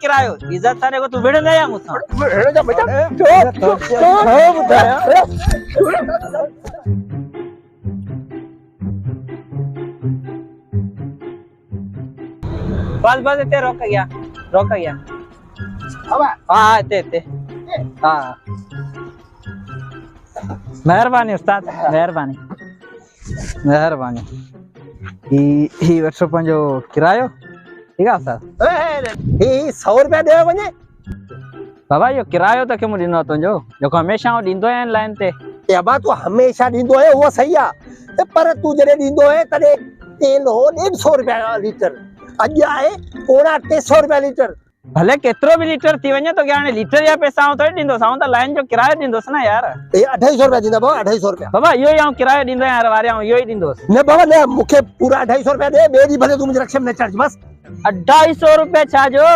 किरायो इज्जत सारे को तू विड़ ले या मुसा हेड़ो जा बेटा बस ते रोक गया हवा हाँ ते हाँ मेहरबानी उस्ताद मेहरबानी ही वर्षो पंजो किरायो ठीक है उस्ताद ही 100 रुपया दे वने बाबा यो किरायो तो क्यों ॾिनो तुंहिंजो जेको हमेशह ॾींदो आहियां लाइन ते ए बा तू हमेशा ॾींदो है वो सही है पर तू जॾहिं ॾींदो है तॾहिं तेल हो 150 रुपया लीटर अॼु आहे 350 रुपया लीटर भले केतिरो बि लीटर थी वञे तो क्या हाणे लीटर या पैसा आऊं थोड़ी ॾींदोसि आऊं त लाइन जो किरायो ॾींदोसि न यार ए 250 रुपया ॾींदा बाबा 250 रुपया बाबा इहो ई आऊं किरायो ॾींदो आहियां हर वारे आऊं इहो ई ॾींदोसि न बाबा न मूंखे पूरा 250 रुपया दे ॿिए ॾींहुं भले तू मुंहिंजे रक्शे में न चढ़ बस 250 रुपया छा जो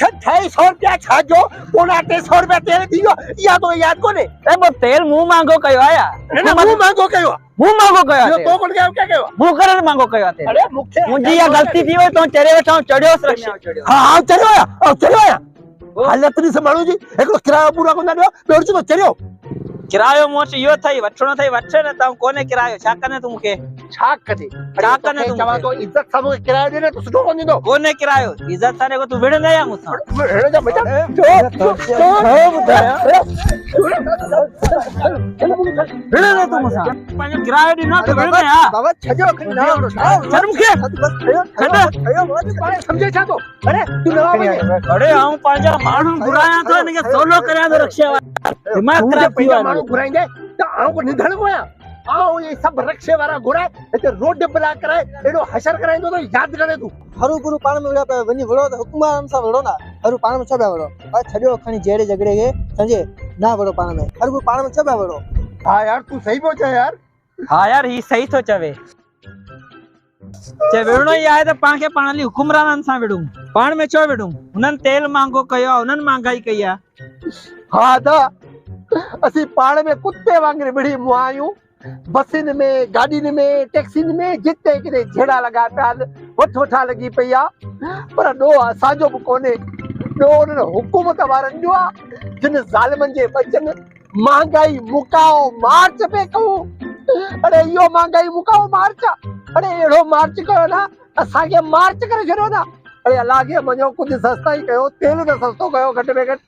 250 रुपया छा जो 350 रुपया तेल थी वियो इहा तो यादि कोन्हे ए वो तेल मुंह मांगो कयो आहे यार न मुंह मांगो कयो मुंह मांगो कयो इहो आहे तो कोन कयो क्या कयो मुंह करण मांगो कयो आहे तेल अरे मूंखे मुंहिंजी इहा ग़लती थी वई तो चढ़े वेठा चढ़ियोसि रक्शे हां चढ़ियो आया हालत नहीं संभालो जी एकड़ो किरायो पूरा कोन ॾियो ॿियो तो चढ़ियो किरायो मोच इहो थई वठणो थई वठ न त कोने किरायो छा कने तू मूंखे छा कजे छा कने तू चवा तो इज्जत सां मूंखे किरायो ॾे न तो सुठो कोन ॾींदो कोने किरायो इज्जत सारे को तू विड़ न या मुसा हेड़ो जा बेटा विड़ न तू मुसा पंहिंजो किरायो ॾिनो तो विड़ न या बाबा छजो खणी ना छड़ मूंखे छड़ समझे छा तो अरे तू नवा वञे अरे आऊं पंहिंजा माण्हू घुरायां थो हिनखे सोलो करियां थो रक्शे वारा दिमाग़ ख़राब थी वियो आहे माण्हू घुराईंदे त आऊं को निधन कोया आऊं ये सब रक्शे वारा घुराए हिते रोड ब्लॉक कराए एडो हशर कराईंदो तो याद करे तू हरू गुरु पाण में विड़ा पिया वञी विड़ो त हुकुम सां विड़ो ना हरू पाण में छो पिया विड़ो भाई छॾियो खणी जहिड़े झगड़े खे समझे ना विड़ो पाण में हरू गुरु पाण में छो पिया विड़ो हां यार तू सही पहुंचा यार हाँ यार ही सही थो चवे चे विड़णो ई आहे त पाण खे पाण ली हुकुमराननि सां विड़ूं पाण में छो विड़ूं हुननि तेल महांगो कयो आहे हुननि महांगाई कई आहे हां दा असी पाण में कुत्ते वांगुरु विड़ी मुआ आहियूं बसिन में गाॾियुनि में टैक्सियुनि में जिते किथे झेड़ा लॻा पिया आहिनि वठ वठा लॻी पई आहे पर ॾोह असांजो बि कोन्हे ॾोह उन्हनि हुकूमत वारनि जो आहे जिन ज़ालिमनि जे बचनि महांगाई मुकाओ मार्च पे कयूं अरे इहो महांगाई मुकाओ मार्च अरे अहिड़ो मार्च कयो ना असांखे मार्च करे छॾियो ना अरे अलाह खे मञो कुझु सस्ता ई कयो तेल त सस्तो कयो घटि में घटि